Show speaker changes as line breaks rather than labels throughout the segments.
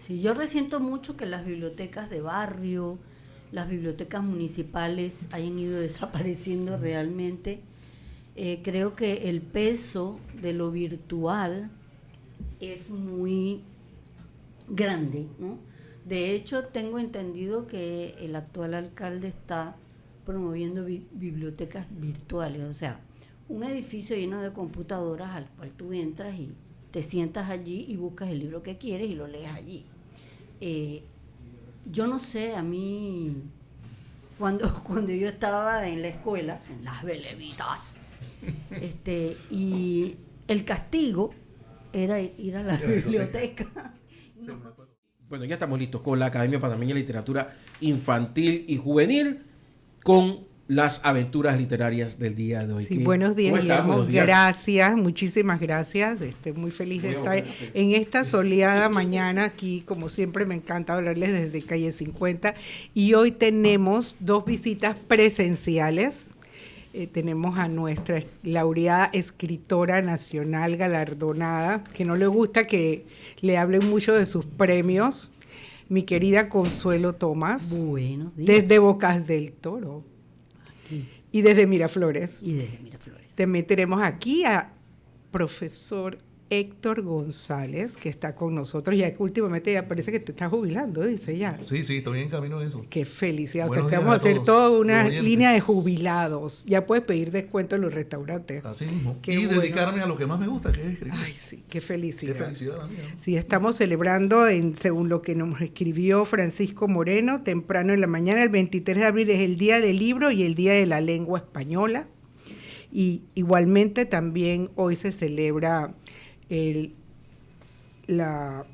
Sí, yo resiento mucho que las bibliotecas de barrio, las bibliotecas municipales hayan ido desapareciendo realmente. Creo que el peso de lo virtual es muy grande, ¿no? De hecho, tengo entendido que el actual alcalde está promoviendo bibliotecas virtuales, o sea, un edificio lleno de computadoras al cual tú entras y te sientas allí y buscas el libro que quieres y lo lees allí. Eh, yo no sé, a mí, cuando yo estaba en la escuela, en las Belevitas, y el castigo era ir a la biblioteca. No.
Bueno, ya estamos listos con la Academia Panameña de Literatura Infantil y Juvenil con las aventuras literarias del día de hoy.
Sí, buenos días, Guillermo.
Buenos días.
Gracias, muchísimas gracias. Muy feliz de estar en esta soleada mañana aquí. Como siempre, me encanta hablarles desde Calle 50. Y hoy tenemos 2 visitas presenciales. Tenemos a nuestra laureada escritora nacional galardonada, que no le gusta que le hablen mucho de sus premios, mi querida Consuelo Tomás.
Buenos días.
Desde Bocas del Toro.
Aquí.
Y desde Miraflores.
Y desde Miraflores.
Te meteremos aquí a profesor Héctor González, que está con nosotros. Ya últimamente ya parece que te estás jubilando, dice ya.
Sí, estoy en camino de eso.
Qué felicidad.
Buenos
o sea, que
días
vamos a hacer toda una
oyentes.
línea de jubilados. Ya puedes pedir descuento en los restaurantes.
Así mismo.
Qué
y
bueno.
dedicarme a lo que más me gusta, que es escribir.
Ay, sí, qué felicidad.
Qué felicidad la mía, ¿no?
Sí, estamos celebrando, según lo que nos escribió Francisco Moreno, temprano en la mañana, el 23 de abril es el Día del Libro y el Día de la Lengua Española. Y igualmente también hoy se celebra la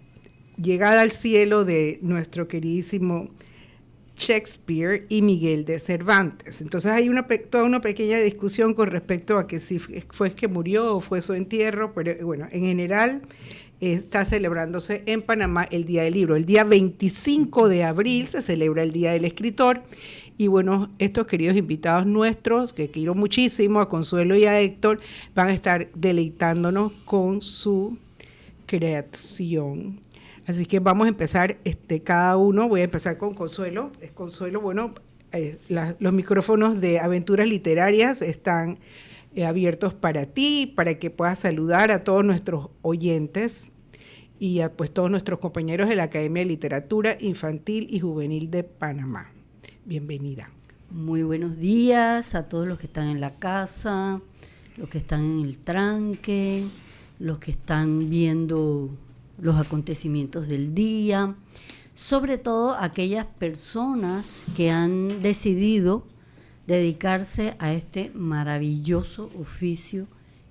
llegada al cielo de nuestro queridísimo Shakespeare y Miguel de Cervantes. Entonces hay toda una pequeña discusión con respecto a que si fue que murió o fue su entierro, pero bueno, en general está celebrándose en Panamá el Día del Libro. El día 25 de abril se celebra el Día del Escritor. Y bueno, estos queridos invitados nuestros, que quiero muchísimo, a Consuelo y a Héctor, van a estar deleitándonos con su creación. Así que vamos a empezar cada uno. Voy a empezar con Consuelo. Consuelo, bueno, los micrófonos de Aventuras Literarias están abiertos para ti, para que puedas saludar a todos nuestros oyentes y a pues, todos nuestros compañeros de la Academia de Literatura Infantil y Juvenil de Panamá. Bienvenida.
Muy buenos días a todos los que están en la casa, los que están en el tranque, los que están viendo los acontecimientos del día, sobre todo aquellas personas que han decidido dedicarse a este maravilloso oficio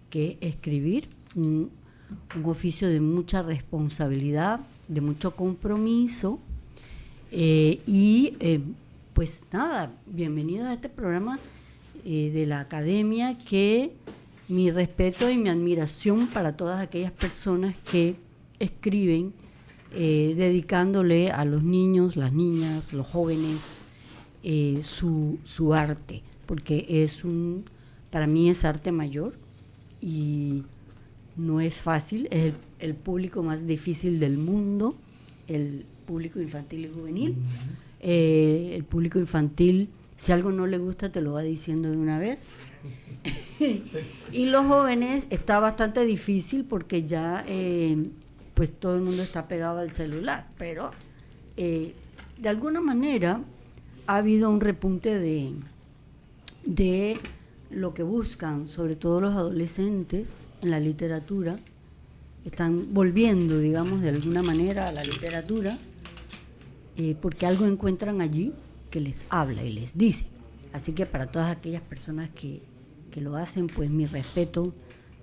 que es escribir, un oficio de mucha responsabilidad, de mucho compromiso pues nada, bienvenidos a este programa de la Academia, que mi respeto y mi admiración para todas aquellas personas que escriben dedicándole a los niños, las niñas, los jóvenes su arte, porque para mí es arte mayor y no es fácil, es el público más difícil del mundo, el público infantil y juvenil. El público infantil, si algo no le gusta, te lo va diciendo de una vez. Y los jóvenes está bastante difícil porque ya pues todo el mundo está pegado al celular, pero de alguna manera ha habido un repunte de lo que buscan, sobre todo los adolescentes en la literatura. Están volviendo, digamos, de alguna manera a la literatura, porque algo encuentran allí que les habla y les dice. Así que para todas aquellas personas que lo hacen, pues mi respeto,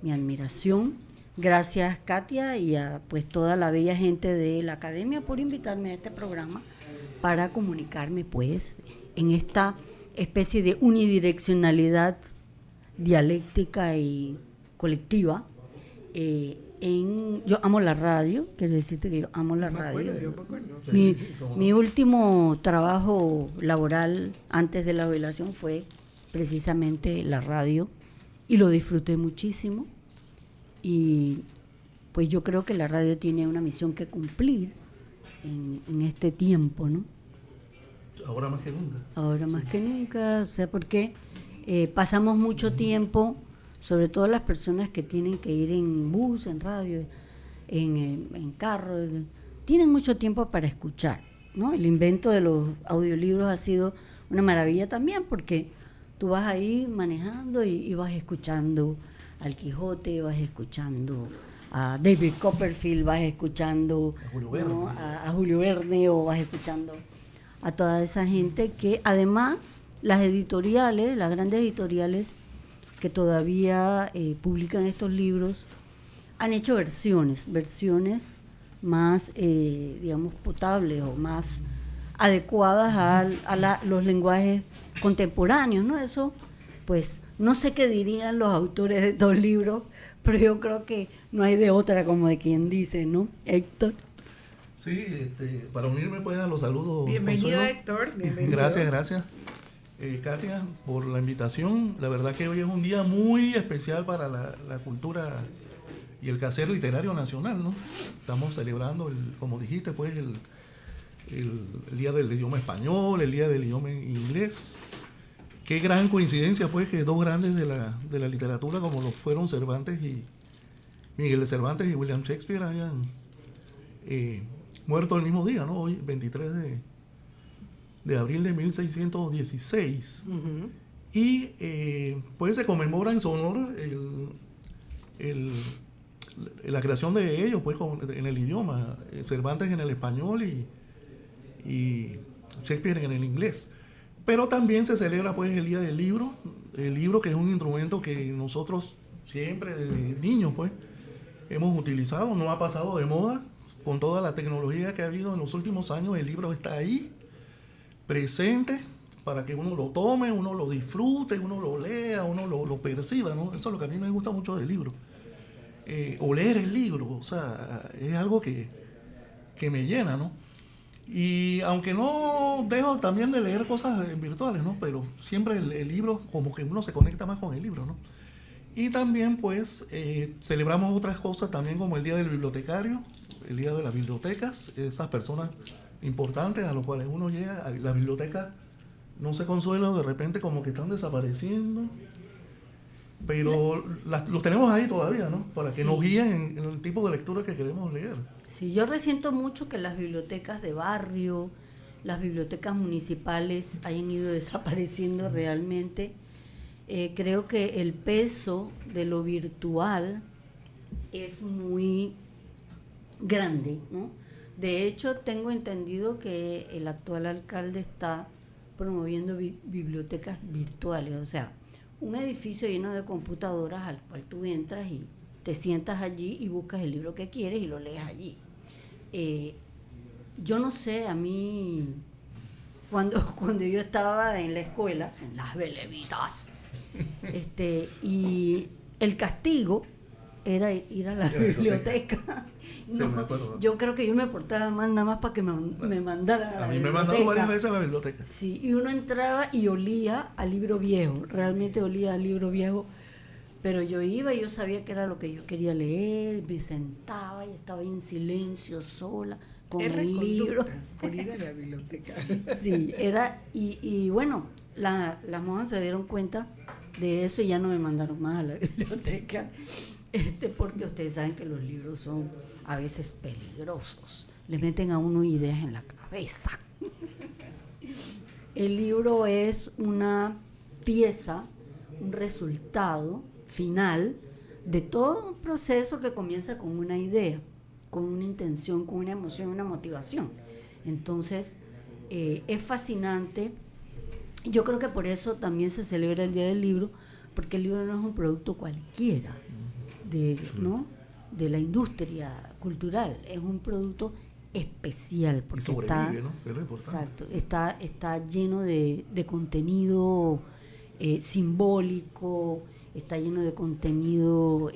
mi admiración. Gracias, Katia, y a pues toda la bella gente de la Academia por invitarme a este programa para comunicarme pues en esta especie de unidireccionalidad dialéctica y colectiva. Yo amo la radio, quiero decirte que yo amo la radio. Mi último trabajo laboral antes de la jubilación fue precisamente la radio y lo disfruté muchísimo, y pues yo creo que la radio tiene una misión que cumplir en este tiempo, ¿no?
Ahora más que nunca.
Ahora más que nunca, o sea, porque pasamos mucho tiempo, sobre todo las personas que tienen que ir en bus, en radio, en carro, tienen mucho tiempo para escuchar, ¿no? El invento de los audiolibros ha sido una maravilla también, porque tú vas ahí manejando y vas escuchando al Quijote, vas escuchando a David Copperfield, vas escuchando a Julio Verne, o vas escuchando a toda esa gente que además las editoriales, las grandes editoriales que todavía publican estos libros, han hecho versiones más, digamos, potables o más adecuadas a los lenguajes contemporáneos, ¿no? Eso, pues, no sé qué dirían los autores de estos libros, pero yo creo que no hay de otra, como de quien dice, ¿no, Héctor?
Sí, para unirme pues a los saludos.
Bienvenido,
Consuelo.
Héctor. Bienvenido.
Gracias. Katia, por la invitación. La verdad que hoy es un día muy especial para la cultura y el quehacer literario nacional, ¿no? Estamos celebrando, como dijiste, pues el Día del Idioma Español, el Día del Idioma Inglés. Qué gran coincidencia, pues, que dos grandes de la literatura, como lo fueron Miguel de Cervantes y William Shakespeare, hayan muerto el mismo día, ¿no? Hoy, 23 de abril de 1616. Uh-huh. Y pues se conmemora en su honor la creación de ellos, pues, en el idioma. Cervantes en el español y Shakespeare en el inglés. Pero también se celebra, pues, el Día del Libro. El libro, que es un instrumento que nosotros siempre, desde niños, pues, hemos utilizado. No ha pasado de moda. Con toda la tecnología que ha habido en los últimos años, el libro está ahí, presente, para que uno lo tome, uno lo disfrute, uno lo lea, uno lo perciba, ¿no? Eso es lo que a mí me gusta mucho del libro. O leer el libro, o sea, es algo que me llena, ¿no? Y aunque no dejo también de leer cosas virtuales, ¿no? Pero siempre el libro, como que uno se conecta más con el libro, ¿no? Y también, pues, celebramos otras cosas también, como el Día del Bibliotecario, el Día de las Bibliotecas, esas personas importantes a los cuales uno llega. Las bibliotecas, no sé, Consuelo, de repente como que están desapareciendo, pero los tenemos ahí todavía, ¿no? Para que nos guíen en el tipo de lectura que queremos leer.
Sí, yo resiento mucho que las bibliotecas de barrio, las bibliotecas municipales hayan ido desapareciendo realmente. Creo que el peso de lo virtual es muy grande, ¿no? De hecho, tengo entendido que el actual alcalde está promoviendo bibliotecas virtuales, o sea, un edificio lleno de computadoras al cual tú entras y te sientas allí y buscas el libro que quieres y lo lees allí. Yo no sé, a mí, cuando yo estaba en la escuela, en las Belemitas, y el castigo era ir a la biblioteca. No, yo creo que yo me portaba mal nada más para que me mandaran a la biblioteca.
A mí me mandaron varias veces a la biblioteca.
Sí, y uno entraba y olía al libro viejo, realmente olía al libro viejo, pero yo iba y yo sabía que era lo que yo quería leer, me sentaba y estaba ahí en silencio, sola, con el libro.
Por ir a la biblioteca.
Sí, era, y bueno, las monjas se dieron cuenta de eso y ya no me mandaron más a la biblioteca, porque ustedes saben que los libros son a veces peligrosos, le meten a uno ideas en la cabeza. El libro es una pieza, un resultado final de todo un proceso que comienza con una idea, con una intención, con una emoción, una motivación. Entonces, es fascinante. Yo creo que por eso también se celebra el Día del Libro, porque el libro no es un producto cualquiera ¿no? de la industria cultural, es un producto especial, porque
sobrevive, ¿no? Es lo importante.
Exacto, está lleno de contenido simbólico, está lleno de contenido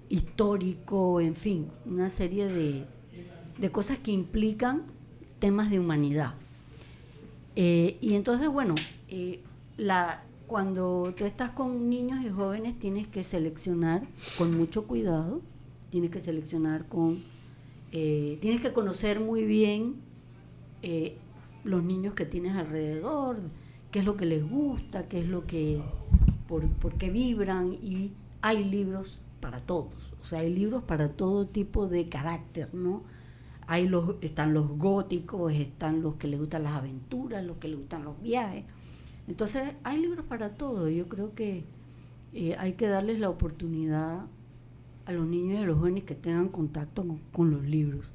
histórico, en fin, una serie de cosas que implican temas de humanidad. Y entonces, bueno, cuando tú estás con niños y jóvenes tienes que seleccionar con mucho cuidado, tienes que seleccionar con tienes que conocer muy bien los niños que tienes alrededor, qué es lo que les gusta, qué es lo que, por qué vibran, y hay libros para todos, o sea, hay libros para todo tipo de carácter, ¿no? Están los góticos, están los que les gustan las aventuras, los que les gustan los viajes. Entonces, hay libros para todo. Yo creo que hay que darles la oportunidad a los niños y a los jóvenes que tengan contacto con los libros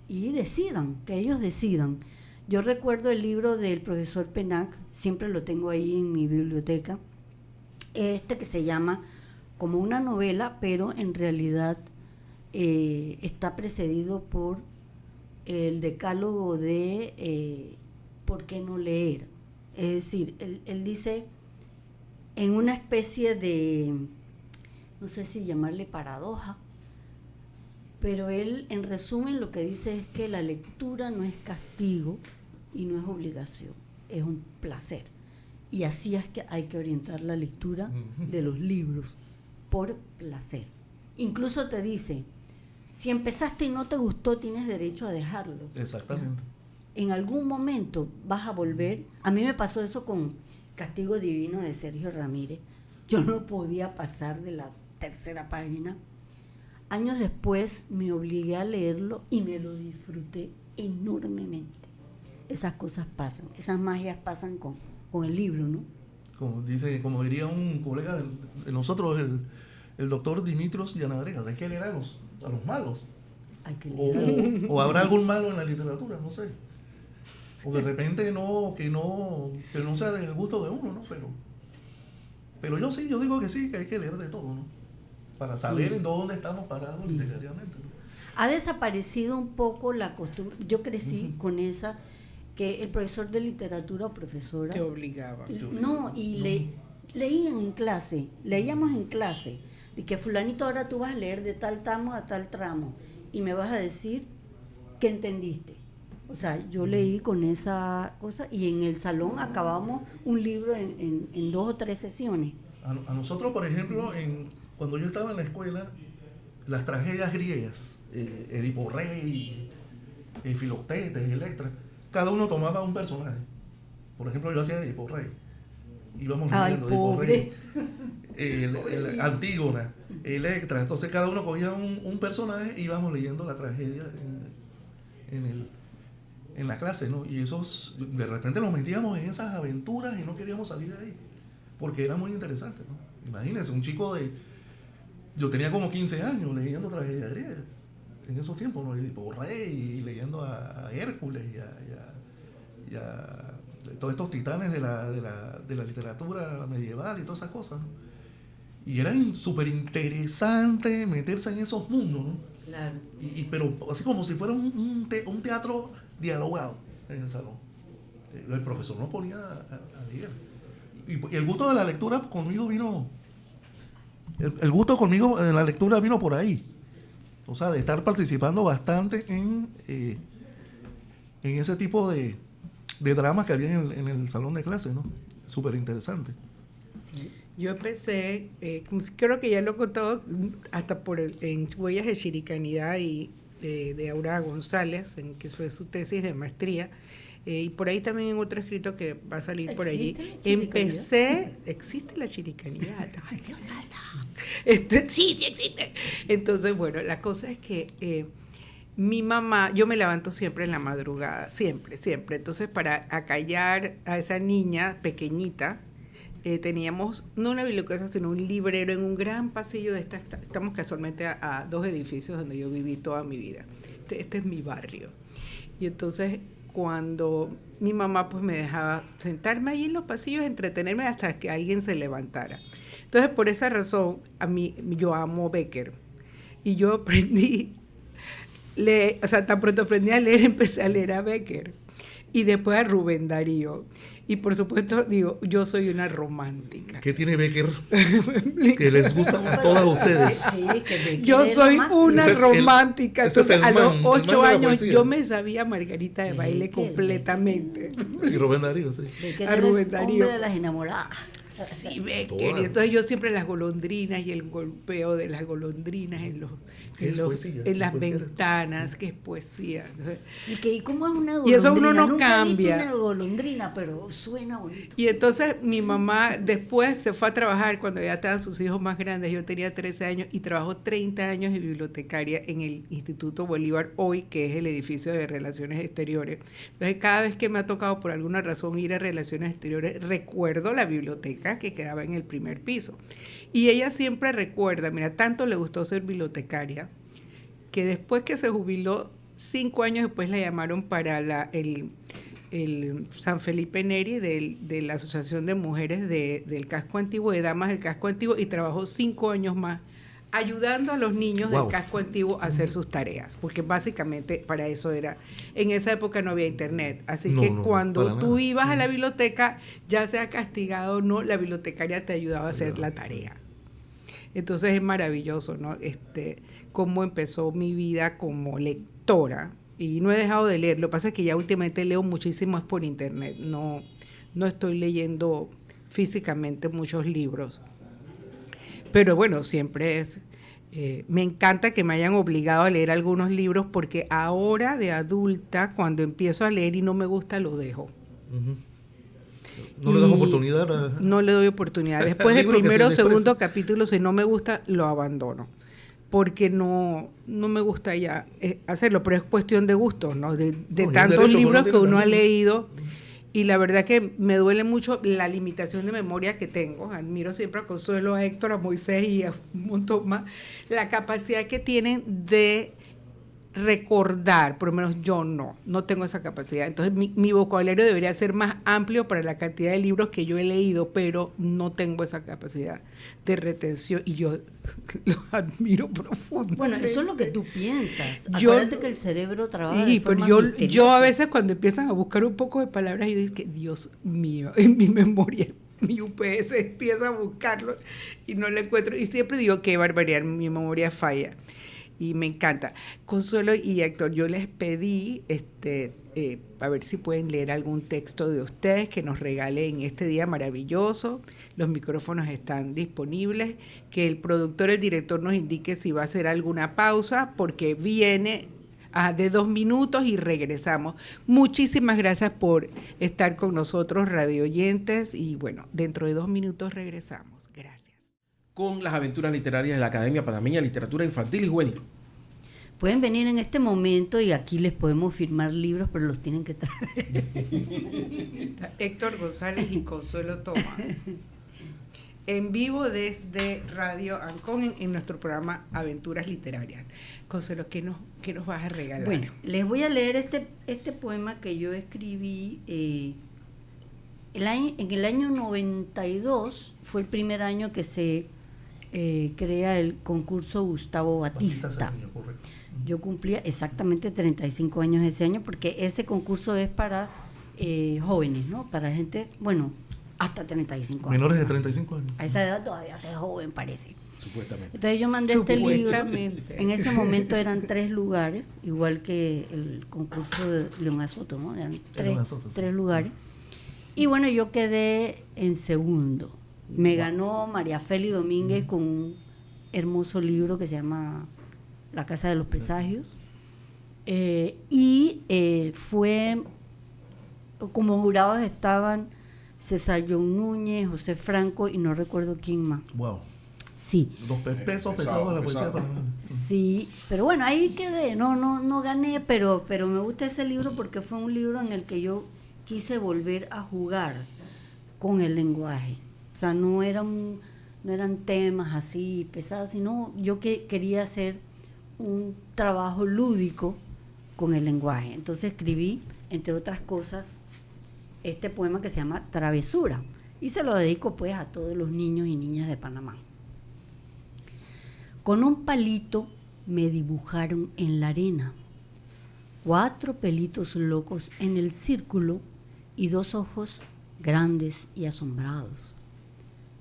y que ellos decidan. Yo recuerdo el libro del profesor Pennac, siempre lo tengo ahí en mi biblioteca, que se llama como una novela, pero en realidad está precedido por el decálogo de ¿por qué no leer? Es decir, él dice, en una especie de, no sé si llamarle paradoja, pero él, en resumen, lo que dice es que la lectura no es castigo y no es obligación, es un placer. Y así es que hay que orientar la lectura de los libros, por placer. Incluso te dice, si empezaste y no te gustó, tienes derecho a dejarlo.
Exactamente.
En algún momento vas a volver. A mí me pasó eso con Castigo Divino de Sergio Ramírez. Yo no podía pasar de la 3ª página. Años después me obligué a leerlo y me lo disfruté enormemente. Esas cosas pasan, esas magias pasan con el libro, ¿no?
Como diría un colega de nosotros, el doctor Dimitrios Yanagregas, hay que leer a los malos.
Hay que leer.
O habrá algún malo en la literatura, no sé. O de repente que no sea del gusto de uno, ¿no? Pero yo digo que sí, que hay que leer de todo, ¿no? Para saber en dónde estamos parados literariamente, ¿no?
Ha desaparecido un poco la costumbre. Yo crecí con esa, que el profesor de literatura o profesora
te obligaba.
Leíamos en clase, y que fulanito, ahora tú vas a leer de tal tramo a tal tramo y me vas a decir qué entendiste. O sea, yo leí con esa cosa y en el salón acabamos un libro en 2 o 3 sesiones.
A nosotros, por ejemplo, cuando yo estaba en la escuela, las tragedias griegas, Edipo Rey, Filoctetes, Electra, cada uno tomaba un personaje. Por ejemplo, yo hacía Edipo Rey. Íbamos leyendo Edipo Rey, Antígona, Electra. Entonces cada uno cogía un personaje y íbamos leyendo la tragedia en la clase, ¿no? Y esos, de repente nos metíamos en esas aventuras y no queríamos salir de ahí, porque era muy interesante, ¿no? Imagínense, un chico yo tenía como 15 años leyendo tragedia griega en esos tiempos, ¿no? Edipo Rey, y leyendo a Hércules y a todos estos titanes de la literatura medieval y todas esas cosas, ¿no? Y era súper interesante meterse en esos mundos, ¿no?
Claro.
Pero así como si fuera un teatro dialogado en el salón. El profesor nos ponía a leer. Y el gusto de la lectura conmigo vino... El gusto conmigo en la lectura vino por ahí. O sea, de estar participando bastante en ese tipo de dramas que había en el salón de clase, ¿no? Súper interesante.
Sí.
Yo empecé, creo que ya lo he contado, hasta en Huellas de Chiricanidad y de Aura González, que fue su tesis de maestría, y por ahí también en otro escrito que va a salir por allí. Existe la chiricanidad. Ay, Dios santo. Sí existe. Entonces, bueno, la cosa es que mi mamá, yo me levanto siempre en la madrugada, siempre. Entonces, para acallar a esa niña pequeñita, teníamos no una biblioteca, sino un librero en un gran pasillo de estamos casualmente a 2 edificios donde yo viví toda mi vida. Este es mi barrio. Y entonces, cuando mi mamá pues me dejaba sentarme ahí en los pasillos, entretenerme hasta que alguien se levantara. Entonces, por esa razón, yo amo Becker. Y yo aprendí, tan pronto aprendí a leer, empecé a leer a Becker. Y después a Rubén Darío. Y por supuesto, digo, yo soy una romántica.
¿Qué tiene Becker que les gusta a todas ustedes?
Sí, que Becker
Yo
es
soy
lo máximo.
una
Ese es
romántica.
ese es
Entonces,
el
a los
man
8
de la
años
poesía.
yo me sabía Margarita de baile
Becker,
completamente.
Y Rubén Darío, sí.
Becker
a
era
Rubén
el
Darío.
hombre de las enamoradas.
Sí, Becker.
Toda.
Y entonces yo siempre las golondrinas y el golpeo de las golondrinas en
Poesía?
en las
Poesía.
ventanas, que es poesía. Entonces,
¿Y cómo es una golondrina?
Y eso uno no
Nunca he visto
cambia.
una golondrina, pero suena bonito.
y entonces mi mamá después se fue a trabajar cuando ya estaban sus hijos más grandes. Yo tenía 13 años y trabajó 30 años de bibliotecaria en el Instituto Bolívar hoy, que es el edificio de Relaciones Exteriores. Entonces cada vez que me ha tocado por alguna razón ir a Relaciones Exteriores, recuerdo la biblioteca que quedaba en el primer piso. Y ella siempre recuerda, mira, tanto le gustó ser bibliotecaria, que después que se jubiló, 5 años después la llamaron para el San Felipe Neri de la Asociación de Mujeres del Casco Antiguo, de Damas del Casco Antiguo, y trabajó 5 años más ayudando a los niños
Wow.
del Casco Antiguo a hacer sus tareas, porque básicamente para eso era. En esa época no había internet, así
No,
que
no,
cuando
para
tú
nada.
ibas a la biblioteca, ya sea castigado o no, la bibliotecaria te ayudaba a hacer la tarea. Entonces es maravilloso, ¿no? Cómo empezó mi vida como lectora, y no he dejado de leer. Lo que pasa es que ya últimamente leo muchísimo es por internet, no estoy leyendo físicamente muchos libros. Pero bueno, siempre es... me encanta que me hayan obligado a leer algunos libros, porque ahora de adulta, cuando empiezo a leer y no me gusta, lo dejo.
Ujú. No le das
Y
oportunidad a...
No le doy oportunidad. Después del
Libro que se
primero o
desprecia.
segundo capítulo, si no me gusta, lo abandono. Porque no me gusta ya hacerlo, pero es cuestión de gustos, ¿no? De
No, y es
tantos
derecho que
libros
uno
que
tiene
uno ha
también.
leído. Y la verdad que me duele mucho la limitación de memoria que tengo. Admiro siempre a Consuelo, a Héctor, a Moisés y a un montón más. La capacidad que tienen de recordar, por lo menos yo no tengo esa capacidad. Entonces mi vocabulario debería ser más amplio para la cantidad de libros que yo he leído, pero no tengo esa capacidad de retención y yo lo admiro profundamente.
Bueno, eso es lo que tú piensas.
Yo-
Acuérdate que el cerebro trabaja
Sí,
de
pero
forma
yo a
misteriosa.
veces cuando empiezan a buscar un poco de palabras, yo digo que Dios mío, en mi memoria, mi UPS empieza a buscarlo y no lo encuentro. Y siempre digo, qué barbaridad, mi memoria falla. Y me encanta. Consuelo y Héctor, yo les pedí a ver si pueden leer algún texto de ustedes que nos regalen este día maravilloso. Los micrófonos están disponibles. Que el productor, el director nos indique si va a hacer alguna pausa, porque viene de 2 minutos y regresamos. Muchísimas gracias por estar con nosotros, radio oyentes. Y bueno, dentro de 2 minutos regresamos. Gracias.
Con las aventuras literarias de la Academia Panameña de Literatura Infantil y Juvenil.
Pueden venir en este momento y aquí les podemos firmar libros, pero los tienen que traer.
Héctor González y Consuelo Tomás. En vivo desde Radio Ancón en nuestro programa Aventuras Literarias. Consuelo, ¿qué nos vas a regalar?
Bueno, les voy a leer este poema que yo escribí en el año 92. Fue el primer año que se crea el concurso Gustavo Batista.
Cermeño, correcto.
Yo cumplía exactamente 35 años ese año, porque ese concurso es para jóvenes, ¿no? Para gente, bueno, hasta 35 años.
Menores de 35 años.
A esa edad todavía se es joven, parece.
Supuestamente.
Entonces yo mandé este libro.
Supuestamente.
En ese momento eran 3 lugares, igual que el concurso de León Asoto, ¿no? Eran
León Asoto, sí.
3 lugares. Y bueno, yo quedé en segundo. Me ganó María Feli Domínguez con un hermoso libro que se llama La Casa de los Presagios. Fue, como jurados estaban César John Núñez, José Franco y no recuerdo quién más.
Wow.
Sí.
Los pesos pesados de la poesía
pesado.
panameña.
Sí, pero bueno, ahí quedé, no gané, pero me gusta ese libro porque fue un libro en el que yo quise volver a jugar con el lenguaje. O sea, no eran temas así pesados, sino yo quería hacer un trabajo lúdico con el lenguaje. Entonces escribí, entre otras cosas, este poema que se llama Travesura, y se lo dedico pues a todos los niños y niñas de Panamá. Con un palito me dibujaron en la arena 4 pelitos locos en el círculo y 2 ojos grandes y asombrados.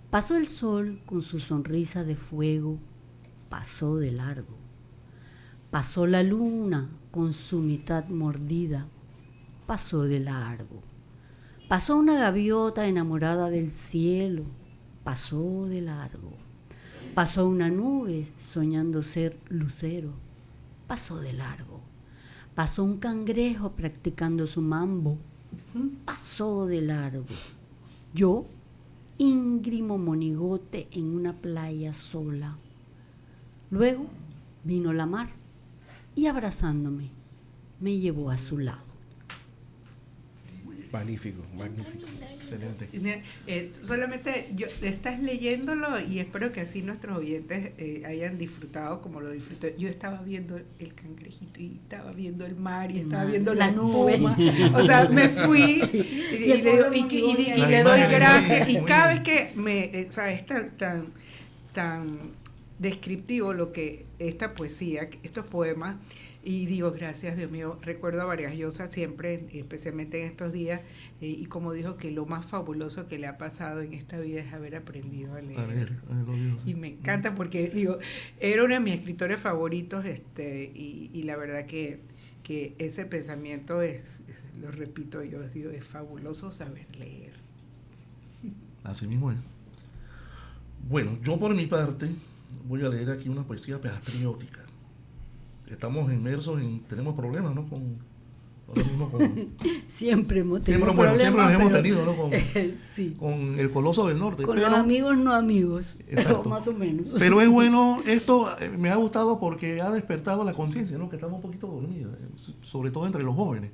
Pasó el sol con su sonrisa de fuego, pasó de largo. Pasó la luna con su mitad mordida, pasó de largo. Pasó una gaviota enamorada del cielo, pasó de largo. Pasó una nube soñando ser lucero, pasó de largo. Pasó un cangrejo practicando su mambo, pasó de largo. Yo, íngrimo monigote en una playa sola. Luego vino la mar y abrazándome me llevó a su lado.
Magnífico, magnífico. Excelente.
Solamente estás leyéndolo y espero que así nuestros oyentes hayan disfrutado como lo disfruté. Yo estaba viendo el cangrejito y estaba viendo el mar y estaba viendo la nube. O sea, me fui y le doy gracias. Y cada vez que es tan descriptivo lo que esta poesía, estos poemas, y digo, gracias Dios mío, recuerdo a Vargas Llosa siempre, especialmente en estos días, y como dijo que lo más fabuloso que le ha pasado en esta vida es haber aprendido a leer. Y me encanta porque, digo, era uno de mis escritores favoritos, y la verdad que ese pensamiento lo repito yo, digo, es fabuloso saber leer.
Así mismo es. Bueno, yo por mi parte voy a leer aquí una poesía patriótica. Estamos inmersos tenemos problemas, ¿no? Ahora mismo
siempre hemos tenido problemas.
Siempre los hemos tenido, ¿no?
Sí.
Con el Coloso del Norte.
Con los amigos no amigos, pero más o menos.
Pero es bueno, esto me ha gustado porque ha despertado la conciencia, ¿no? Que estamos un poquito dormidos, sobre todo entre los jóvenes.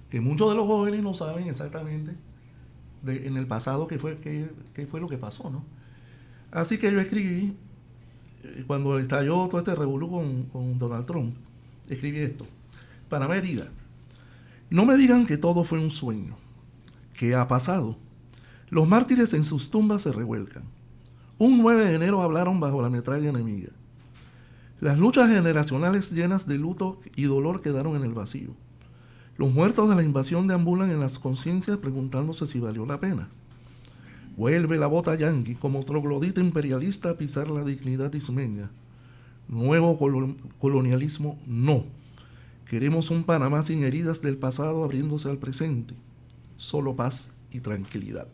Que muchos de los jóvenes no saben exactamente en el pasado qué fue lo que pasó, ¿no? Así que yo escribí, cuando estalló todo este revolú con Donald Trump, escribí esto. Panamá herida. No me digan que todo fue un sueño. ¿Qué ha pasado? Los mártires en sus tumbas se revuelcan. Un 9 de enero hablaron bajo la metralla enemiga. Las luchas generacionales llenas de luto y dolor quedaron en el vacío. Los muertos de la invasión deambulan en las conciencias preguntándose si valió la pena. Vuelve la bota yanqui como troglodita imperialista a pisar la dignidad ismeña. Nuevo colonialismo, no. Queremos un Panamá sin heridas del pasado abriéndose al presente. Solo paz y tranquilidad.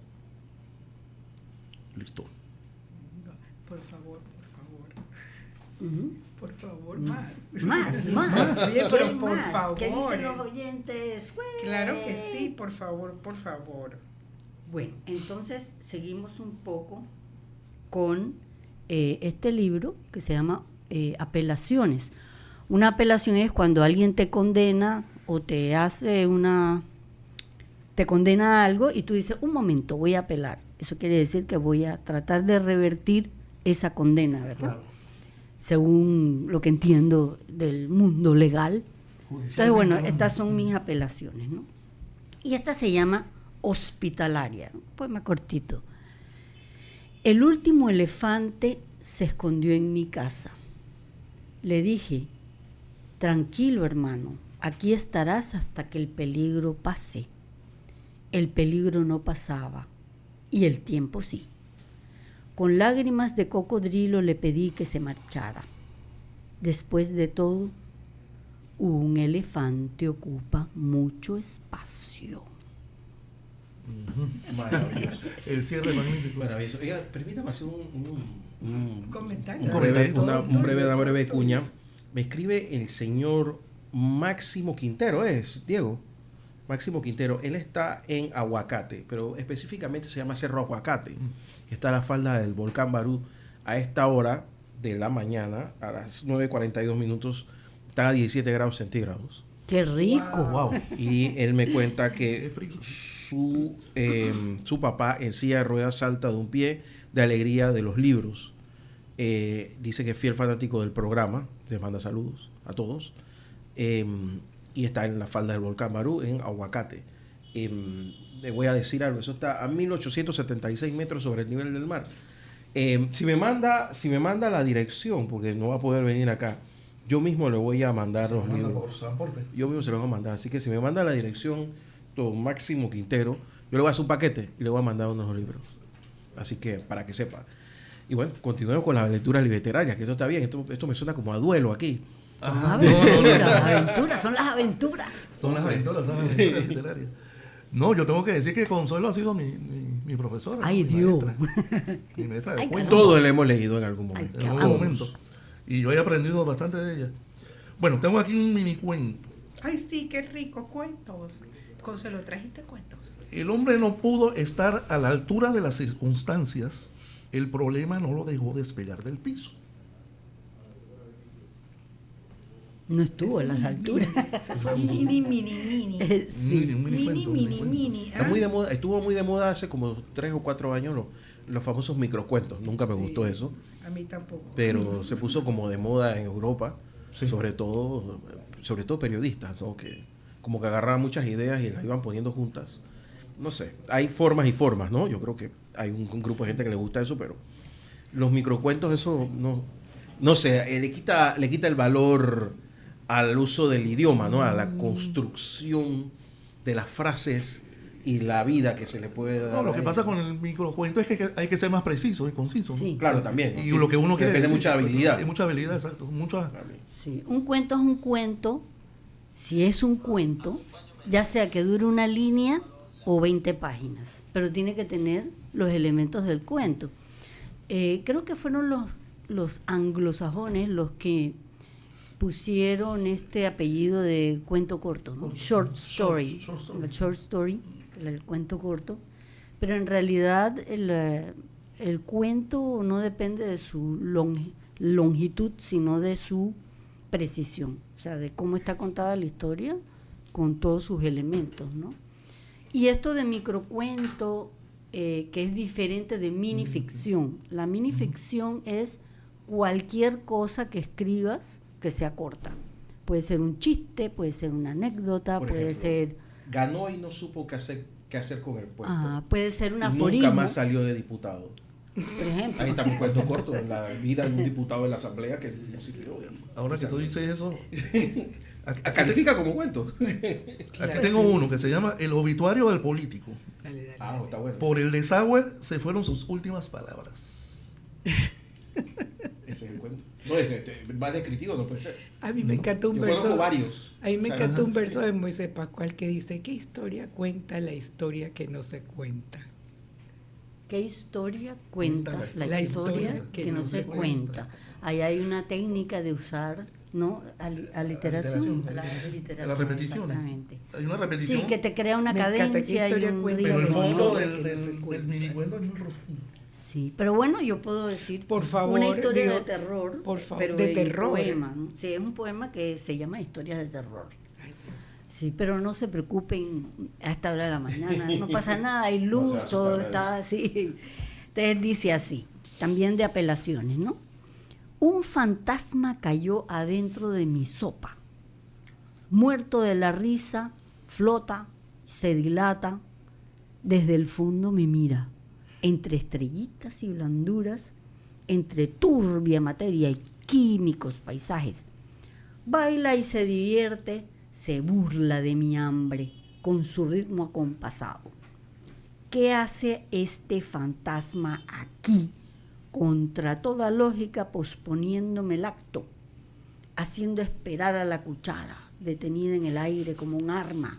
Listo.
Por favor.
Uh-huh.
Por favor, más.
Más.
Oye, pero por
más.
favor.
¿Qué dicen los oyentes?
Claro que sí, por favor.
Bueno, entonces seguimos un poco con este libro que se llama Apelaciones. Una apelación es cuando alguien te condena o te condena a algo y tú dices, un momento, voy a apelar. Eso quiere decir que voy a tratar de revertir esa condena, ¿verdad? Claro. Según lo que entiendo del mundo legal. Entonces, bueno, estas son mis apelaciones, ¿no? Y esta se llama Hospitalaria, un poema cortito. El último elefante se escondió en mi casa. Le dije, tranquilo hermano, aquí estarás hasta que el peligro pase. El peligro no pasaba y el tiempo sí. Con lágrimas de cocodrilo le pedí que se marchara. Después de todo, un elefante ocupa mucho espacio.
Maravilloso.
El cierre magnífico.
Maravilloso. Oiga, permítame hacer un
comentario.
Un breve cuña. Me escribe el señor Máximo Quintero, Diego. Máximo Quintero. Él está en Aguacate, pero específicamente se llama Cerro Aguacate, que está a la falda del volcán Barú. A esta hora de la mañana, a las 9:42 minutos, está a 17 grados centígrados.
¡Qué rico!
Wow.
Y él me cuenta que su papá en silla de ruedas salta de un pie de alegría de los libros. Dice que es fiel fanático del programa, les manda saludos a todos, y está en la falda del volcán Barú, en Aguacate. Le voy a decir algo, eso está a 1876 metros sobre el nivel del mar. Si me manda la dirección, porque no va a poder venir acá, yo mismo le voy a mandar los libros. Yo mismo se los voy a mandar. Así que si me manda la dirección, don Máximo Quintero, Yo le voy a hacer un paquete y le voy a mandar unos libros. Así que, para que sepa. Y bueno, continuemos con la lectura literaria, que esto está bien. Esto me suena como a duelo aquí.
Son
Ajá.
aventuras, son las aventuras.
Son las aventuras literarias. No, yo tengo que decir que Consuelo ha sido mi profesora.
Ay,
mi
Dios.
maestra. Mi maestra de
Ay,
cuentos.
Todos le hemos leído en algún momento.
En algún
Vamos.
momento. Y yo he aprendido bastante de ella. Bueno, tengo aquí un mini cuento.
Ay, sí, qué rico, cuentos. Consuelo, ¿trajiste cuentos?
El hombre no pudo estar a la altura de las circunstancias. El problema no lo dejó despegar del piso.
No estuvo a las alturas.
Mini, mini, mini.
Sí.
Un
Mini,
cuento,
mini,
cuento.
mini.
Está muy de moda, estuvo muy de moda hace como 3 o 4 años los famosos microcuentos. Nunca me
Sí.
gustó eso,
A mí tampoco.
pero se puso como de moda en Europa,
Sí.
sobre todo periodistas, ¿no? Que como que agarraban muchas ideas y las iban poniendo juntas. No sé, hay formas y formas, ¿no? Yo creo que hay un grupo de gente que le gusta eso, pero los microcuentos, eso no sé, le quita el valor al uso del idioma, ¿no? A la construcción de las frases y la vida que se le puede dar.
No, lo
a
que
ello.
pasa con el microcuento es que hay que ser más preciso y conciso. ¿no?
Sí.
Claro, también.
Y
sí.
lo que uno quiere
Depende de
decir.
mucha habilidad.
Hay mucha habilidad, exacto. Mucha,
Sí, un cuento es un cuento, si es un cuento, ya sea que dure una línea o 20 páginas, pero tiene que tener los elementos del cuento. Creo que fueron los anglosajones los que pusieron este apellido de cuento corto, ¿no? Short story,
Short story.
el short story, el cuento corto, pero en realidad el cuento no depende de su longitud, sino de su precisión, o sea, de cómo está contada la historia con todos sus elementos, ¿no? Y esto de microcuento, que es diferente de minificción. La minificción es cualquier cosa que escribas que sea corta. Puede ser un chiste, puede ser una anécdota,
Por
puede
ejemplo,
ser...
Ganó y no supo qué hacer con el puesto.
puede ser un
Y
aforismo.
nunca más salió de diputado.
Por ejemplo.
Ahí está un cuento corto en la vida de un diputado de la asamblea que no sirvió.
ahora que tú dices eso,
Califica como cuento.
aquí tengo uno que se llama El obituario del político.
Dale, dale.
Ah, está bueno.
Por el desagüe se fueron sus últimas palabras.
Ese es el cuento. No, más descriptivo no puede ser.
A mí me encanta un
Yo
verso.
conozco varios.
A mí me
O sea,
encanta un verso de Moisés Pascual que dice: ¿qué historia cuenta la historia que no se cuenta?
¿Qué historia cuenta la,
La
historia
historia
que no se cuenta? Ahí hay una técnica de usar, ¿no? Aliteración.
La repetición.
Exactamente.
Hay una repetición.
Sí, que te crea una
Me encanta, ¿qué
cadencia y
historia
un
cuenta?
Pero el
ritmo,
fondo
¿no?
del minicuento es muy profundo.
Sí, pero bueno, yo puedo decir
Por favor,
una historia
digo,
de terror,
por favor,
pero
de
en
terror.
poema, ¿no? Sí, es un poema que se llama Historias de terror. Sí, pero no se preocupen a esta hora de la mañana, no pasa nada, hay
No
luz,
se va a
todo
asustar
está así. Entonces dice así, también de apelaciones, ¿no? Un fantasma cayó adentro de mi sopa, muerto de la risa, flota, se dilata, desde el fondo me mira, entre estrellitas y blanduras, entre turbia materia y químicos paisajes. Baila y se divierte, se burla de mi hambre con su ritmo acompasado. ¿Qué hace este fantasma aquí, contra toda lógica, posponiéndome el acto, haciendo esperar a la cuchara, detenida en el aire como un arma,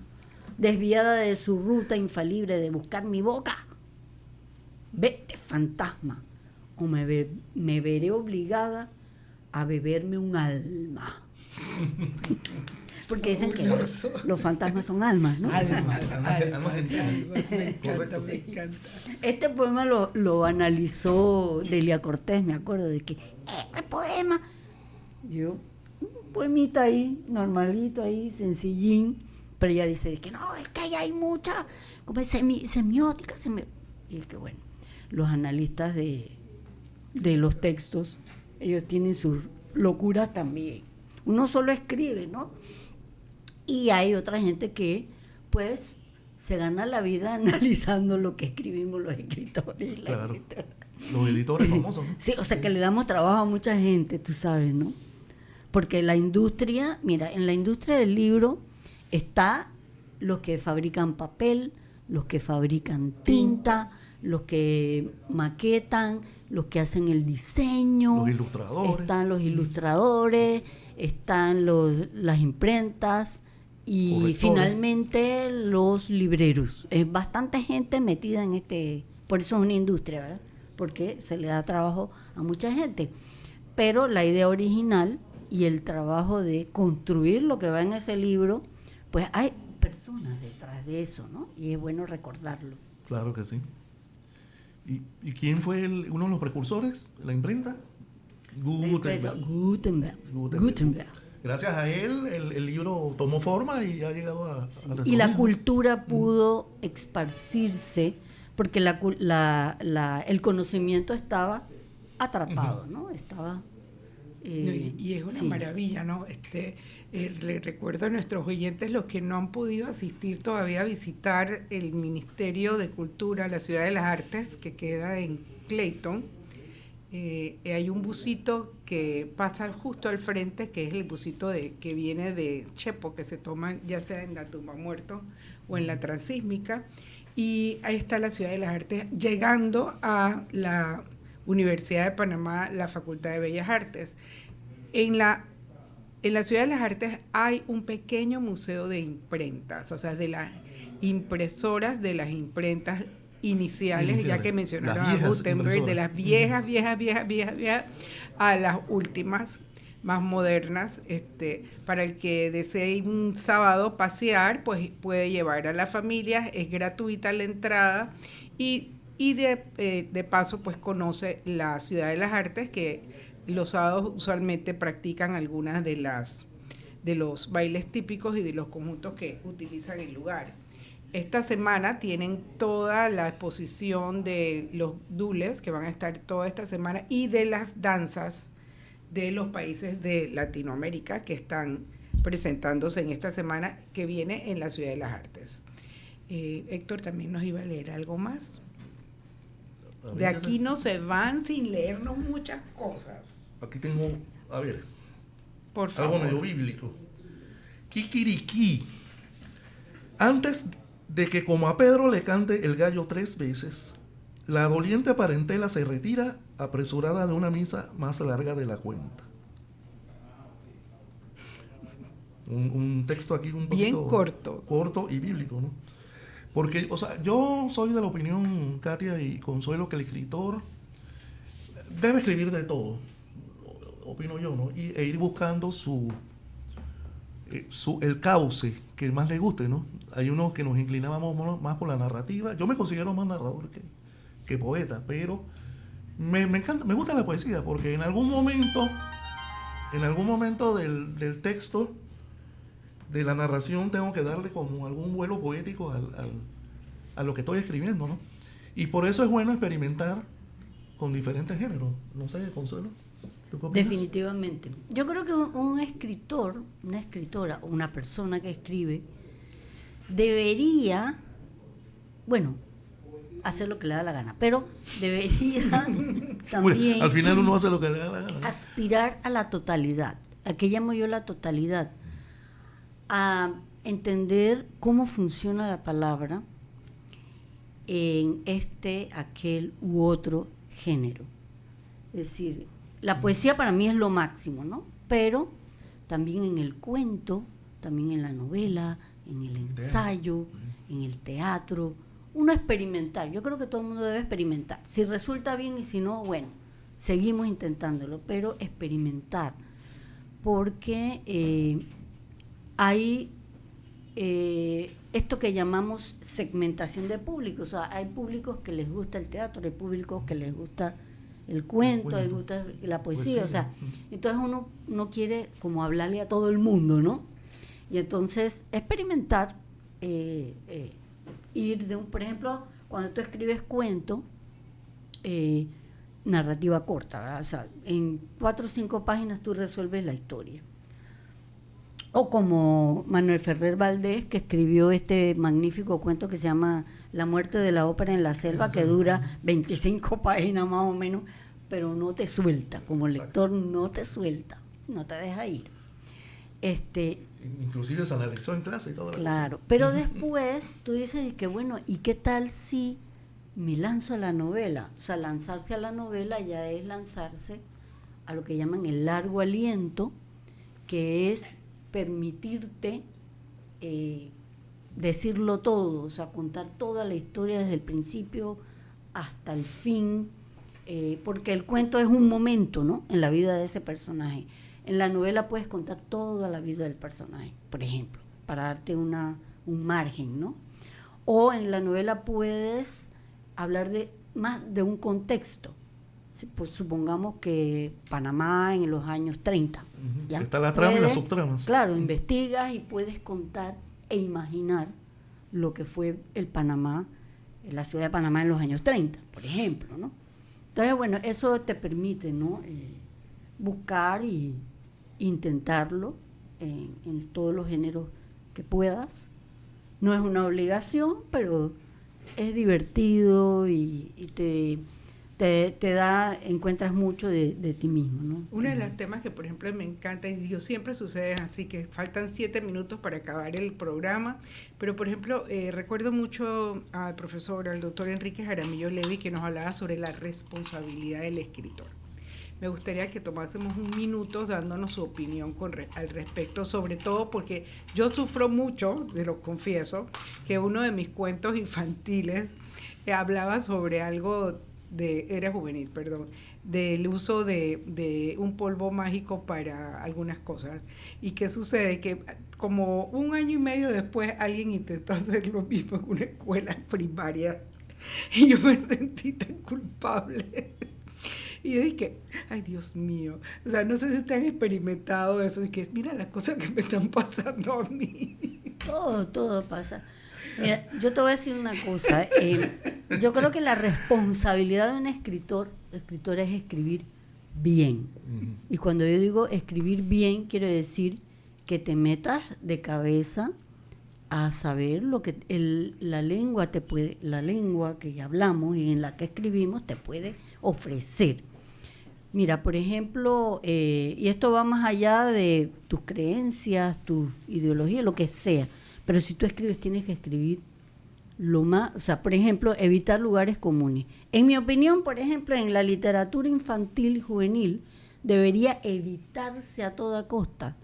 desviada de su ruta infalible de buscar mi boca? Vete, fantasma, o me veré obligada a beberme un alma. Porque dicen que los fantasmas son almas, ¿no?
Almas,
Almas
almas,
gentiles.
me encanta,
Correcto.
me encanta.
Este poema lo analizó Delia Cortés, me acuerdo de que el poema, yo, un poemita ahí, normalito ahí, sencillín, pero ella dice que no, es que ahí hay mucha como semiótica, y es que bueno, los analistas de los textos, ellos tienen sus locuras también. Uno solo escribe, ¿no? Y hay otra gente que, pues, se gana la vida analizando lo que escribimos los escritores y la
Claro.
escritora.
Los editores famosos, ¿no?
Sí, o sea que le damos trabajo a mucha gente, tú sabes, ¿no? Porque la industria, mira, en la industria del libro está los que fabrican papel, los que fabrican tinta, los que maquetan, los que hacen el diseño,
Los ilustradores.
están los ilustradores, están las imprentas y
Correctores.
finalmente los libreros. Es bastante gente metida en por eso es una industria, ¿verdad? Porque se le da trabajo a mucha gente. Pero la idea original y el trabajo de construir lo que va en ese libro, pues hay personas detrás de eso, ¿no? Y es bueno recordarlo.
Claro que sí. ¿Y quién fue uno de los precursores? ¿La imprenta? Gutenberg.
Gutenberg.
Gracias a él, el libro tomó forma y ha llegado a
Y la
resolver.
cultura pudo esparcirse porque el conocimiento estaba atrapado, ¿no? Estaba...
Y es una
sí.
maravilla, ¿no? Le recuerdo a nuestros oyentes, los que no han podido asistir todavía a visitar el Ministerio de Cultura, la Ciudad de las Artes, que queda en Clayton. Hay un busito que pasa justo al frente, que es el busito que viene de Chepo, que se toma ya sea en la tumba muerto o en la transísmica. Y ahí está la Ciudad de las Artes, llegando a la Universidad de Panamá, la Facultad de Bellas Artes. En la Ciudad de las Artes hay un pequeño museo de imprentas, o sea, de las impresoras de las imprentas iniciales, ya que mencionaron
Las
a
viejas
Gutenberg, de
impresoras.
las viejas, a las últimas, más modernas. Para el que desee un sábado pasear, pues puede llevar a la familia, es gratuita la entrada y de paso pues conoce la Ciudad de las Artes, que los sábados usualmente practican algunas de los bailes típicos y de los conjuntos que utilizan el lugar. Esta semana tienen toda la exposición de los dules, que van a estar toda esta semana, y de las danzas de los países de Latinoamérica que están presentándose en esta semana que viene en la Ciudad de las Artes. Héctor también nos iba a leer algo más. De aquí no se van sin leernos muchas cosas.
Aquí tengo, a ver,
Por favor.
algo medio bíblico. Kikiriki. Antes de que como a Pedro le cante el gallo 3 veces, la doliente parentela se retira apresurada de una misa más larga de la cuenta. Un texto aquí un
Bien
poquito
corto.
corto y bíblico, ¿no? Porque, o sea, yo soy de la opinión, Katia y Consuelo, que el escritor debe escribir de todo, opino yo, ¿no? E ir buscando el cauce que más le guste, ¿no? Hay unos que nos inclinábamos más por la narrativa. Yo me considero más narrador que poeta, pero me encanta, me gusta la poesía, porque en algún momento del texto, de la narración, tengo que darle como algún vuelo poético a lo que estoy escribiendo, ¿no? Y por eso es bueno experimentar con diferentes géneros. No sé, Consuelo, ¿tú qué opinas?
Definitivamente. Yo creo que un escritor, una escritora o una persona que escribe debería, bueno, hacer lo que le da la gana, pero debería también
Bueno, al final uno hace lo que le da la gana, ¿no?
aspirar a la totalidad. ¿A qué llamo yo la totalidad? A entender cómo funciona la palabra en aquel u otro género. Es decir, la poesía para mí es lo máximo, ¿no? Pero también en el cuento, también en la novela, en el ensayo, en el teatro, uno experimentar. Yo creo que todo el mundo debe experimentar. Si resulta bien y si no, bueno, seguimos intentándolo, pero experimentar. Porque hay esto que llamamos segmentación de público. O sea, hay públicos que les gusta el teatro, hay públicos que les gusta el cuento, les gusta la poesía. O sea, entonces uno no quiere como hablarle a todo el mundo, ¿no? Y entonces experimentar, ir de por ejemplo, cuando tú escribes cuento, narrativa corta, ¿verdad? O sea, en 4 o 5 páginas tú resuelves la historia. O como Manuel Ferrer Valdés, que escribió este magnífico cuento que se llama La muerte de la ópera en la selva, que dura 25 páginas más o menos, pero no te suelta, como lector no te suelta, no te deja ir.
Inclusive se analizó en clase y todo.
Claro, pero después tú dices que bueno, ¿y qué tal si me lanzo a la novela? O sea, lanzarse a la novela ya es lanzarse a lo que llaman el largo aliento, que es permitirte decirlo todo, o sea, contar toda la historia desde el principio hasta el fin, porque el cuento es un momento, ¿no?, en la vida de ese personaje. En la novela puedes contar toda la vida del personaje, por ejemplo, para darte un margen, ¿no? O en la novela puedes hablar más de un contexto. Pues supongamos que Panamá en los años 30. ¿Ya?
Está la trama y las subtramas.
Claro, investigas y puedes contar e imaginar lo que fue el Panamá, la ciudad de Panamá en los años 30, por ejemplo, ¿no? Entonces, bueno, eso te permite, ¿no?, buscar y intentarlo en todos los géneros que puedas. No es una obligación, pero es divertido y te encuentras mucho de ti mismo, ¿no?
Uno de los temas que, por ejemplo, me encanta, y digo, siempre sucede así, que faltan 7 minutos para acabar el programa, pero, por ejemplo, recuerdo mucho al profesor, al doctor Enrique Jaramillo Levy, que nos hablaba sobre la responsabilidad del escritor. Me gustaría que tomásemos un minuto dándonos su opinión al respecto, sobre todo porque yo sufro mucho, te lo confieso, que uno de mis cuentos infantiles hablaba sobre algo era juvenil, perdón, del uso de un polvo mágico para algunas cosas. ¿Y qué sucede? Que como 1 año y medio después alguien intentó hacer lo mismo en una escuela primaria y yo me sentí tan culpable. Y yo dije, ay, Dios mío, o sea, no sé si ustedes han experimentado eso, y que mira las cosas que me están pasando a mí.
Todo pasa. Mira, yo te voy a decir una cosa, yo creo que la responsabilidad de un escritora es escribir bien. Y cuando yo digo escribir bien, quiero decir que te metas de cabeza a saber lo que la lengua que hablamos y en la que escribimos te puede ofrecer. Mira, por ejemplo, y esto va más allá de tus creencias, tu ideología, lo que sea, pero si tú escribes, tienes que escribir lo más, o sea, por ejemplo, evitar lugares comunes. En mi opinión, por ejemplo, en la literatura infantil y juvenil, debería evitarse a toda costa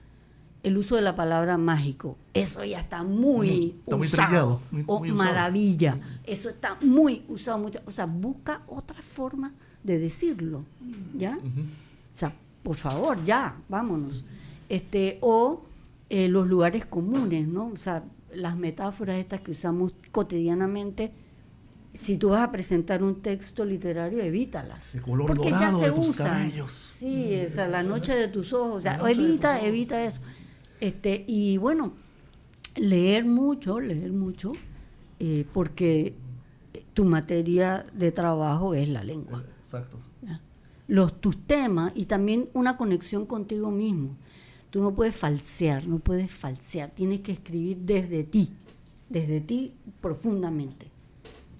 el uso de la palabra mágico. Eso ya está muy
está muy
usado.
trillado, muy
maravilla. Eso está muy usado. O sea, busca otra forma de decirlo. ¿Ya? O sea, por favor, ya, vámonos. Los lugares comunes, ¿no? O sea, las metáforas estas que usamos cotidianamente, si tú vas a presentar un texto literario, evítalas.
El color
porque
dorado
ya se
de tus
usan.
cabellos.
Sí, o sea, la noche de tus ojos, o sea, evita eso. Y bueno, leer mucho, porque tu materia de trabajo es la lengua.
Exacto.
¿Ya? Tus temas y también una conexión contigo mismo. Tú no puedes falsear, tienes que escribir desde ti profundamente.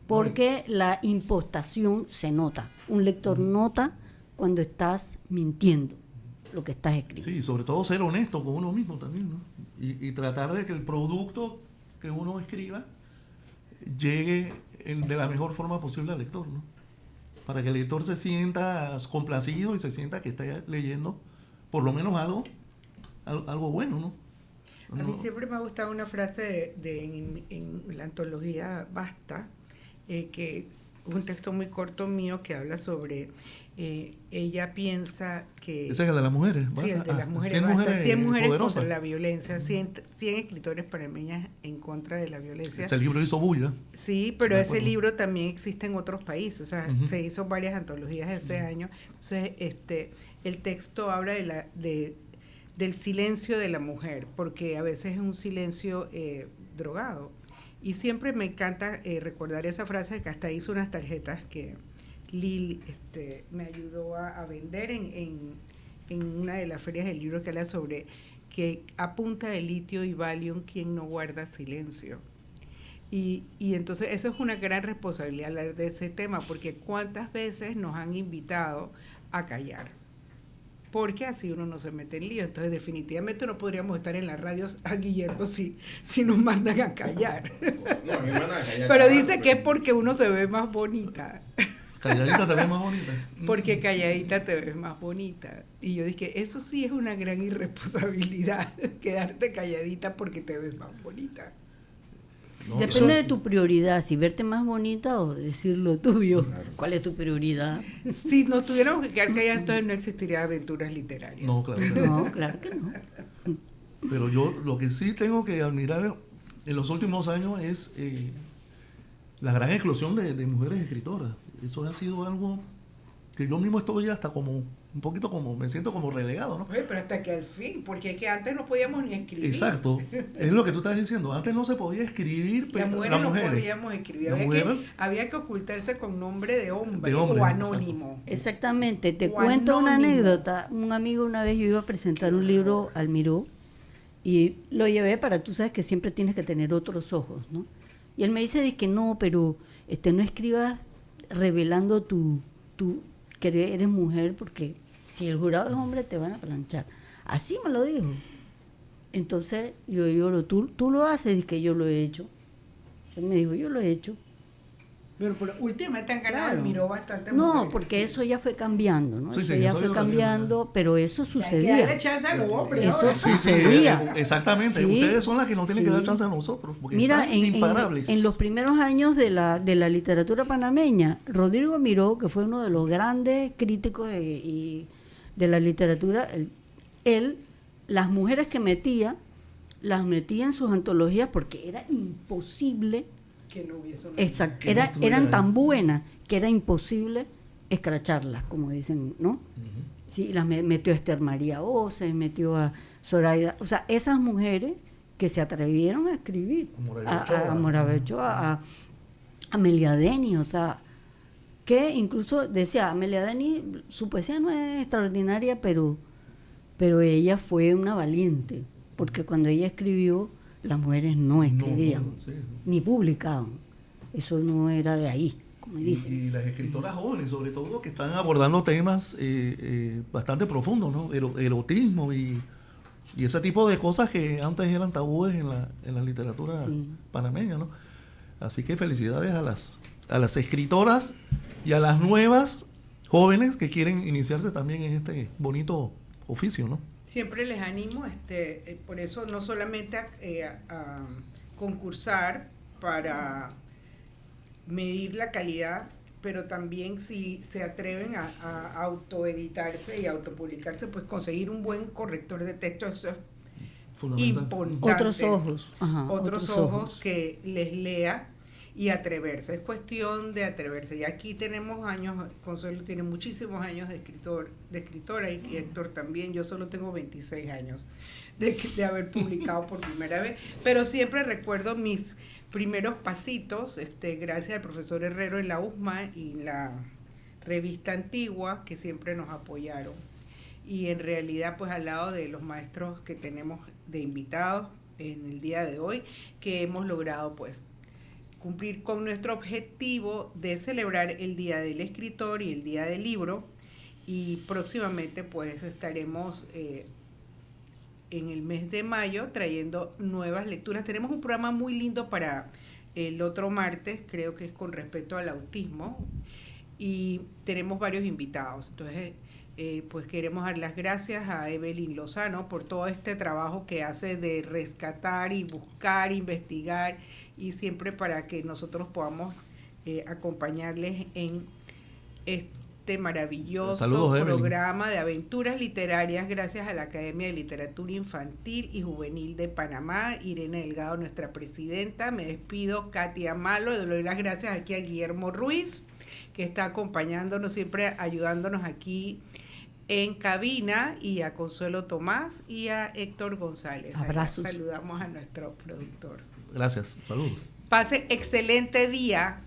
Porque la impostación se nota. Un lector nota cuando estás mintiendo lo que estás escribiendo.
Sí, sobre todo ser honesto con uno mismo también, ¿no? Y tratar de que el producto que uno escriba llegue de la mejor forma posible al lector, ¿no? Para que el lector se sienta complacido y se sienta que está leyendo por lo menos algo bueno, ¿no?
A mí siempre me ha gustado una frase en la antología Basta, que un texto muy corto mío que habla sobre ella piensa que...
Ese es el de las mujeres.
Sí, el de las mujeres. 100 mujeres contra la violencia, 100 escritores panameñas en contra de la violencia.
Este libro hizo bulla.
Sí, pero ese libro también existe en otros países, o sea, se hizo varias antologías ese año. Entonces, el texto habla del silencio de la mujer, porque a veces es un silencio drogado. Y siempre me encanta recordar esa frase, que hasta hizo unas tarjetas que Lil me ayudó a vender en una de las ferias del libro, que habla sobre que a punta de litio y Valium, quien no guarda silencio. Y entonces eso es una gran responsabilidad hablar de ese tema, porque cuántas veces nos han invitado a callar. porque así uno no se mete en lío. Entonces definitivamente no podríamos estar en la radio a Guillermo si nos mandan a callar.
No, me mandan a callar.
Pero dice que es porque uno se ve más bonita.
Calladita se ve más bonita.
Porque calladita te ves más bonita. Y yo dije, eso sí es una gran irresponsabilidad, quedarte calladita porque te ves más bonita.
No,
Depende
eso-
de tu prioridad, si verte más bonita o decir lo tuyo. ¿Cuál es tu prioridad?
Si nos tuviéramos que quedar calladas, entonces no existiría aventuras literarias.
No, claro. que no.
No, claro que no.
Pero yo lo que sí tengo que admirar en los últimos años es la gran eclosión de mujeres escritoras. Eso ha sido algo que yo mismo estoy hasta como un poquito como, me siento como relegado, ¿no?
Oye, pero hasta que al fin, porque es que antes no podíamos ni escribir.
Exacto, es lo que tú estás diciendo. Antes no se podía escribir,
Las
pero
mujeres no podíamos escribir.
Las
Había que ocultarse con nombre de hombre,
De hombre,
o anónimo.
Exactamente, te
O
cuento una
anónimo.
anécdota. Un amigo una vez yo iba a presentar un libro al Miró y lo llevé para, tú sabes que siempre tienes que tener otros ojos, ¿no? Y él me dice de que no, pero no escribas revelando tu que eres mujer, porque si el jurado es hombre te van a planchar. Así me lo dijo. Entonces yo digo, tú lo haces, y que yo lo he hecho. Él me dijo, yo lo he hecho.
Pero últimamente han ganado
Claro.
el Miró bastante.
No,
mujeres,
porque
sí.
eso ya fue cambiando, ¿no?
Sí,
Eso
sí,
ya
eso
fue
yo también,
cambiando, pero eso
Hay que darle
sucedía.
chance a los hombres
Eso
ahora.
sí. sucedía.
Exactamente.
Sí.
Ustedes son las que nos tienen que
Sí.
dar chance a nosotros, porque
Mira,
están imparables.
en los primeros años de la literatura panameña, Rodrigo Miró, que fue uno de los grandes críticos de la literatura, él, las mujeres que metía, las metía en sus antologías porque era imposible,
Que no hubiese una-
Que no estuviera
eran
ahí.
tan buenas que era imposible escracharlas, como dicen, ¿no? Sí, las metió Esther María Oces, metió a Zoraida, o sea, esas mujeres que se atrevieron a escribir, a Moravia Ochoa, a Amelia Denis, o sea, que incluso decía, Amelia Denis, su poesía no es extraordinaria, pero ella fue una valiente, porque cuando ella escribió, las mujeres no escribían,
sí.
ni publicaban, eso no era de ahí, como dicen.
Y las escritoras jóvenes, sobre todo, que están abordando temas bastante profundos, ¿no? Erotismo y ese tipo de cosas que antes eran tabúes en la literatura
Sí.
panameña, ¿no? Así que felicidades a las escritoras y a las nuevas jóvenes que quieren iniciarse también en este bonito oficio, ¿no?
Siempre les animo, por eso no solamente a concursar para medir la calidad, pero también si se atreven a autoeditarse y autopublicarse, pues conseguir un buen corrector de texto, eso es
Fundamental.
importante.
Otros ojos, ajá,
Otros ojos que les lea y atreverse. Es cuestión de atreverse. Y aquí tenemos años, Consuelo tiene muchísimos años de escritora y Héctor también. Yo solo tengo 26 años de haber publicado por primera vez, pero siempre recuerdo mis primeros pasitos, gracias al profesor Herrero en la USMA y la revista Antigua, que siempre nos apoyaron. Y en realidad, pues al lado de los maestros que tenemos de invitados en el día de hoy, que hemos logrado pues cumplir con nuestro objetivo de celebrar el Día del Escritor y el Día del Libro, y próximamente pues estaremos en el mes de mayo trayendo nuevas lecturas. Tenemos un programa muy lindo para el otro martes, creo que es con respecto al autismo, y tenemos varios invitados. Entonces pues queremos dar las gracias a Evelyn Lozano por todo este trabajo que hace de rescatar y buscar, investigar, y siempre para que nosotros podamos acompañarles en este maravilloso
Saludos,
programa de aventuras literarias, gracias a la Academia de Literatura Infantil y Juvenil de Panamá, Irene Delgado, nuestra presidenta. Me despido, Katia Malo, le doy las gracias aquí a Guillermo Ruiz, que está acompañándonos, siempre ayudándonos aquí en cabina, y a Consuelo Tomás y a Héctor González.
Abrazos.
Saludamos a nuestro productor.
Gracias, saludos.
Pase excelente día